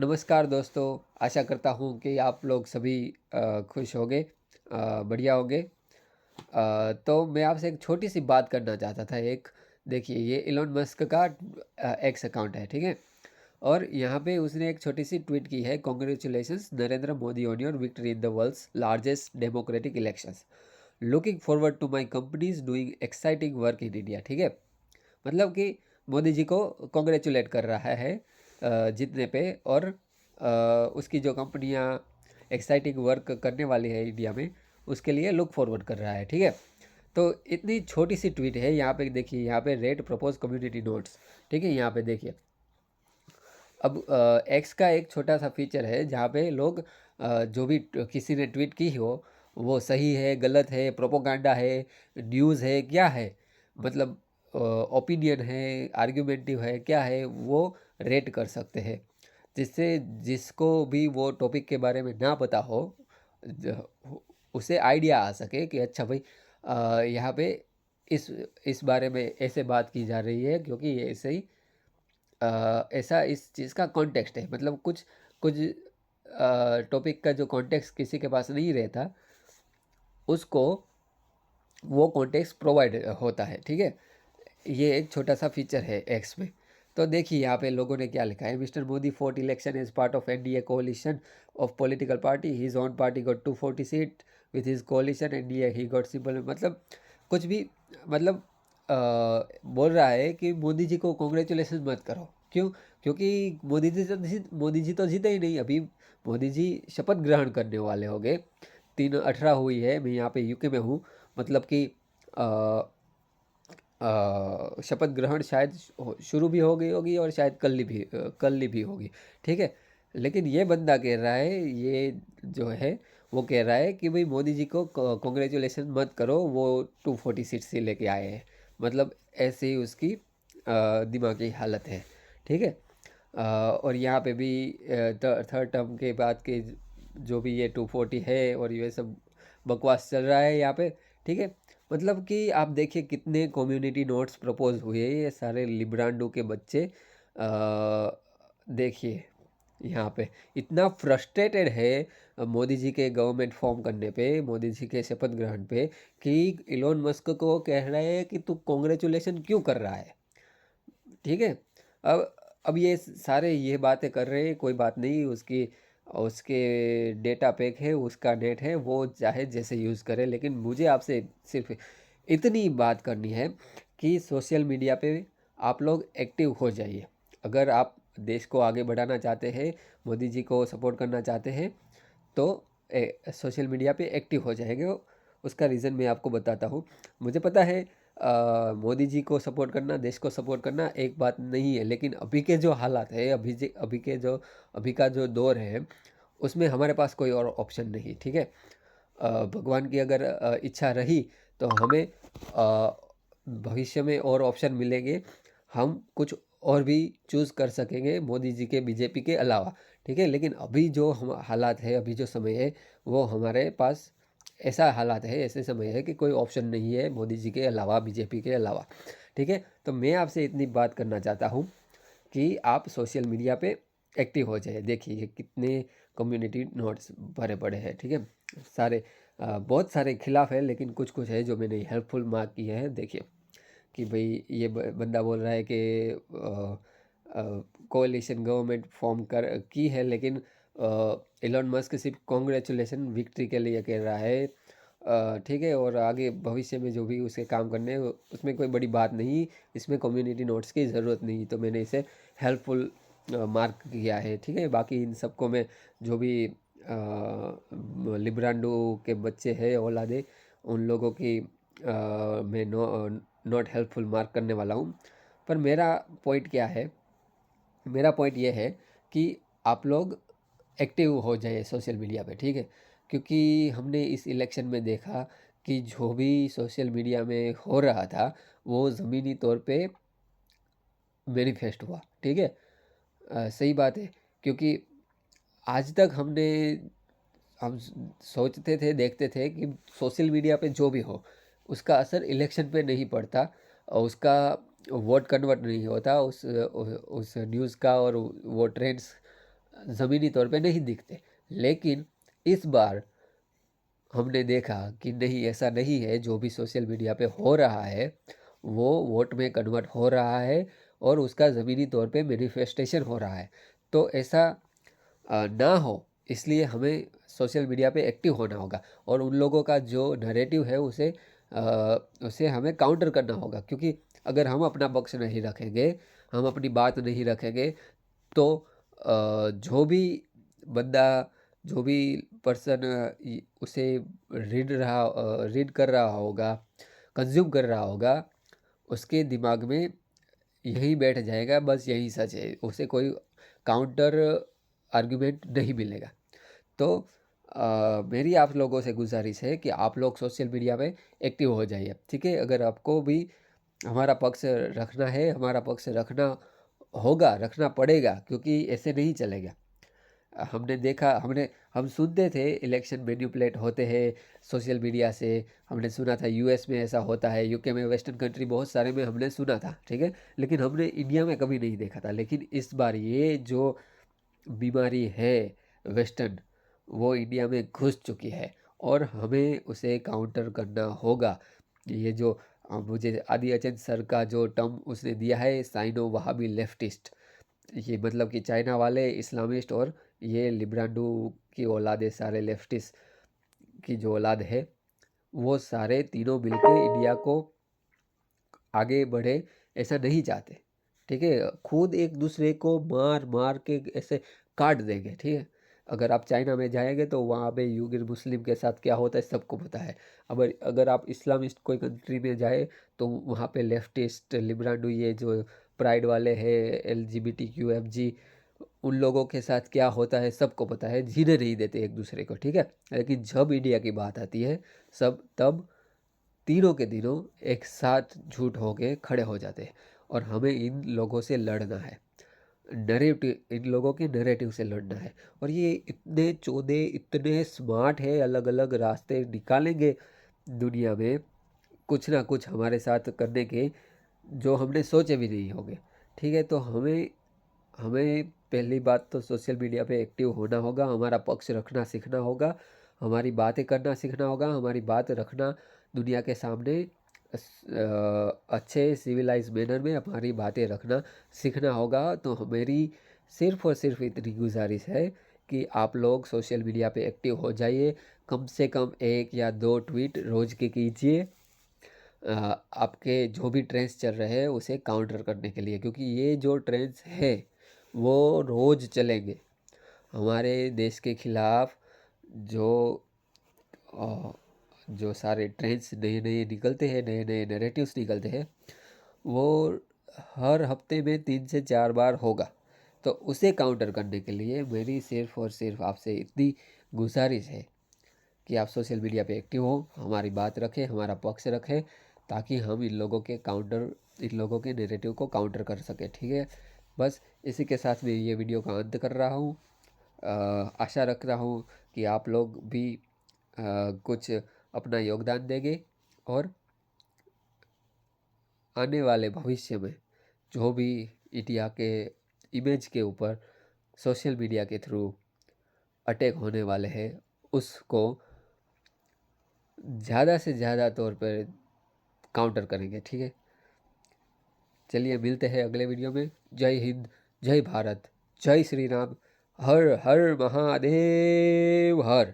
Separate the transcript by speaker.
Speaker 1: नमस्कार दोस्तों, आशा करता हूँ कि आप लोग सभी खुश होंगे, बढ़िया होंगे। तो मैं आपसे एक छोटी-सी बात करना चाहता था। एक देखिए, ये इलॉन मस्क का एक्स अकाउंट है, ठीक है? और यहाँ पे उसने एक छोटी-सी ट्वीट की है, congratulations Narendra Modi on your victory in the world's largest democratic elections. Looking forward to my company's doing exciting work in India, ठीक है? मतलब कि मोदी जी को कांग्रेचुलेट कर रहा है जीतने पे, और उसकी जो कंपनियां एक्साइटिंग वर्क करने वाली है इंडिया में, उसके लिए लुक फॉरवर्ड कर रहा है, ठीक है। तो इतनी छोटी सी ट्वीट है। यहाँ पे देखिए, यहाँ पे रेट प्रपोज कम्युनिटी नोट्स, ठीक है। यहाँ पे देखिए, अब एक्स का एक छोटा सा फीचर है जहाँ पे लोग जो भी किसी ने ट्वीट की हो, वो सही है, गलत है, प्रोपोगंडा है, न्यूज़ है, क्या है, मतलब ओपिनियन है, आर्ग्यूमेंटिव है, क्या है, वो रेट कर सकते हैं। जिससे जिसको भी वो टॉपिक के बारे में ना पता हो, ज- उसे आइडिया आ सके कि अच्छा भाई, यहाँ पे इस इस बारे में ऐसे बात की जा रही है क्योंकि ये ऐसे ही ऐसा इस चीज़ का कॉन्टेक्स्ट है। मतलब कुछ कुछ टॉपिक का जो कॉन्टेक्स्ट किसी के पास नहीं रहता, उसको वो कॉन्टेक्स्ट प्रोवाइड होता है, ठीक है। ये एक छोटा सा फीचर है एक्स में। तो देखिए, यहाँ पे लोगों ने क्या लिखा है, mister Modi fought election as part of NDA coalition of political party, his own party got 240 seat with his coalition NDA he got simple, मतलब कुछ भी, मतलब बोल रहा है कि मोदी जी को कॉन्ग्रेचुलेशन मत करो। क्यों? क्योंकि मोदी जी तो जीते ही नहीं अभी। मोदी जी शपथ ग्रहण करने वाले हो गए। 3/18 हुई है, मैं यहाँ पे यूके में हूँ। मतलब कि शपथ ग्रहण शायद शुरू भी हो गई होगी और शायद कल ही भी होगी, ठीक है। लेकिन ये बंदा कह रहा है, ये जो है वो कह रहा है कि भाई मोदी जी को कॉन्ग्रेचुलेशन मत करो, वो 240 सीट से लेके आए हैं। मतलब ऐसे ही उसकी दिमागी हालत है, ठीक है। और यहाँ पे भी थर्ड टर्म के बाद के जो भी ये 240 है और ये सब बकवास चल रहा है यहाँ पे, ठीक है। मतलब कि आप देखिए कितने कम्युनिटी नोट्स प्रपोज हुए, ये सारे लिब्रांडो के बच्चे। देखिए, यहाँ पे इतना फ्रस्ट्रेटेड है मोदी जी के गवर्नमेंट फॉर्म करने पे, मोदी जी के शपथ ग्रहण पे, कि इलोन मस्क को कह रहे हैं कि तू कॉन्ग्रेचुलेशन क्यों कर रहा है, ठीक है। अब अब ये सारे ये बातें कर रहे हैं, कोई बात नहीं, उसकी उसके डेटा पैक है, उसका नेट है, वो चाहे जैसे यूज़ करे। लेकिन मुझे आपसे सिर्फ इतनी बात करनी है कि सोशल मीडिया पे आप लोग एक्टिव हो जाइए। अगर आप देश को आगे बढ़ाना चाहते हैं, मोदी जी को सपोर्ट करना चाहते हैं, तो सोशल मीडिया पे एक्टिव हो जाएंगे। उसका रीज़न मैं आपको बताता हूँ। मुझे पता है मोदी जी को सपोर्ट करना, देश को सपोर्ट करना एक बात नहीं है, लेकिन अभी के जो हालात है, अभी का जो दौर है, उसमें हमारे पास कोई और ऑप्शन नहीं, ठीक है। भगवान की अगर इच्छा रही तो हमें भविष्य में और ऑप्शन मिलेंगे। हम कुछ और भी चूज़ कर सकेंगे मोदी जी के, बीजेपी के अलावा, ठीक है। लेकिन अभी जो हम हालात है, अभी जो समय है, वो हमारे पास ऐसा हालात है, ऐसे समय है कि कोई ऑप्शन नहीं है मोदी जी के अलावा, बीजेपी के अलावा, ठीक है। तो मैं आपसे इतनी बात करना चाहता हूँ कि आप सोशल मीडिया पे एक्टिव हो जाए। देखिए ये कितने कम्युनिटी नोट्स भरे पड़े हैं, ठीक है। सारे बहुत सारे खिलाफ है, लेकिन कुछ कुछ है जो मैंने हेल्पफुल मार्क किए हैं। देखिए कि भाई ये बंदा बोल रहा है कि कोaliशन गवर्नमेंट फॉर्म कर की है, लेकिन एलन मस्क सिर्फ कॉन्ग्रेचुलेशन विक्ट्री के लिए कह रहा है, ठीक है। और आगे भविष्य में जो भी उसे काम करने हैं, उसमें कोई बड़ी बात नहीं, इसमें कम्युनिटी नोट्स की ज़रूरत नहीं। तो मैंने इसे हेल्पफुल मार्क किया है, ठीक है। बाकी इन सबको मैं, जो भी लिब्रांडो के बच्चे हैं, औलादे, उन लोगों की मैं नॉट हेल्पफुल मार्क करने वाला हूँ। पर मेरा पॉइंट क्या है, मेरा पॉइंट ये है कि आप लोग एक्टिव हो जाए सोशल मीडिया पे, ठीक है। क्योंकि हमने इस इलेक्शन में देखा कि जो भी सोशल मीडिया में हो रहा था, वो ज़मीनी तौर पे मैनिफेस्ट हुआ, ठीक है। सही बात है। क्योंकि आज तक हम सोचते थे, देखते थे कि सोशल मीडिया पे जो भी हो, उसका असर इलेक्शन पे नहीं पड़ता, और उसका वोट कन्वर्ट नहीं होता उस न्यूज़ का, और वो ट्रेंड्स ज़मीनी तौर पे नहीं दिखते। लेकिन इस बार हमने देखा कि नहीं, ऐसा नहीं है। जो भी सोशल मीडिया पे हो रहा है वो वोट में कन्वर्ट हो रहा है और उसका ज़मीनी तौर पे मैनिफेस्टेशन हो रहा है। तो ऐसा ना हो, इसलिए हमें सोशल मीडिया पे एक्टिव होना होगा और उन लोगों का जो नैरेटिव है उसे हमें काउंटर करना होगा। क्योंकि अगर हम अपना पक्ष नहीं रखेंगे, हम अपनी बात नहीं रखेंगे, तो जो भी बंदा, जो भी पर्सन उसे रीड कर रहा होगा, कंज्यूम कर रहा होगा, उसके दिमाग में यही बैठ जाएगा, बस यही सच है। उसे कोई काउंटर आर्गुमेंट नहीं मिलेगा। तो मेरी आप लोगों से गुजारिश है कि आप लोग सोशल मीडिया पे एक्टिव हो जाइए, ठीक है। अगर आपको भी हमारा पक्ष रखना है, हमारा पक्ष रखना होगा, रखना पड़ेगा, क्योंकि ऐसे नहीं चलेगा। हमने देखा, हम सुनते थे इलेक्शन मैनिपुलेट होते हैं सोशल मीडिया से। हमने सुना था यूएस में ऐसा होता है, यूके में, वेस्टर्न कंट्री बहुत सारे में हमने सुना था, ठीक है। लेकिन हमने इंडिया में कभी नहीं देखा था। लेकिन इस बार ये जो बीमारी है वेस्टर्न, वो इंडिया में घुस चुकी है और हमें उसे काउंटर करना होगा। ये जो मुझे आदि अचंत सर का जो टर्म उसने दिया है, साइनो वहाबी लेफ्टिस्ट, ये मतलब कि चाइना वाले इस्लामिस्ट और ये लिब्रांडू की औलाद है, सारे लेफ्टिस्ट की जो औलाद है, वो सारे तीनों मिलके इंडिया को आगे बढ़े ऐसा नहीं चाहते, ठीक है। खुद एक दूसरे को मार मार के ऐसे काट देंगे, ठीक है। अगर आप चाइना में जाएंगे तो वहाँ पे यूगर मुस्लिम के साथ क्या होता है सबको पता है। अब अगर आप इस्लामिस्ट कोई कंट्री में जाए तो वहाँ पे लेफ्टिस्ट, लिब्रांडू, ये जो प्राइड वाले हैं, LGBTQFG, उन लोगों के साथ क्या होता है सबको पता है। जीने नहीं देते एक दूसरे को, ठीक है। लेकिन जब इंडिया की बात आती है सब तब तीनों के तीनों एक साथ झूठ हो के खड़े हो जाते हैं। और हमें इन लोगों से लड़ना है, नरेटिव, इन लोगों के नरेटिव से लड़ना है। और ये इतने चौधे, इतने स्मार्ट है, अलग अलग रास्ते निकालेंगे दुनिया में कुछ ना कुछ हमारे साथ करने के, जो हमने सोचे भी नहीं होंगे, ठीक है। तो हमें हमें पहली बात तो सोशल मीडिया पे एक्टिव होना होगा, हमारा पक्ष रखना सीखना होगा, हमारी बातें करना सीखना होगा, हमारी बात रखना दुनिया के सामने अच्छे सिविलाइज मैनर में हमारी बातें रखना सीखना होगा। तो मेरी सिर्फ़ और सिर्फ इतनी गुजारिश है कि आप लोग सोशल मीडिया पे एक्टिव हो जाइए। कम से कम 1 या 2 ट्वीट रोज़ के कीजिए, आपके जो भी ट्रेंड्स चल रहे हैं उसे काउंटर करने के लिए। क्योंकि ये जो ट्रेंड्स है वो रोज़ चलेंगे। हमारे देश के खिलाफ जो अ, जो सारे ट्रेंड्स नए नए निकलते हैं, नए नए नैरेटिव्स निकलते हैं, वो हर हफ्ते में 3 से 4 बार होगा। तो उसे काउंटर करने के लिए मेरी सिर्फ़ और सिर्फ आपसे इतनी गुजारिश है कि आप सोशल मीडिया पे एक्टिव हो, हमारी बात रखें, हमारा पक्ष रखें, ताकि हम इन लोगों के नैरेटिव को काउंटर कर सकें, ठीक है। बस इसी के साथ मैं ये वीडियो का अंत कर रहा हूँ। आशा रख रहा हूँ कि आप लोग भी कुछ अपना योगदान देंगे और आने वाले भविष्य में जो भी इंडिया के इमेज के ऊपर सोशल मीडिया के थ्रू अटैक होने वाले हैं उसको ज़्यादा से ज़्यादा तौर पर काउंटर करेंगे, ठीक है। चलिए मिलते हैं अगले वीडियो में। जय हिंद, जय भारत, जय श्री राम, हर हर महादेव हर।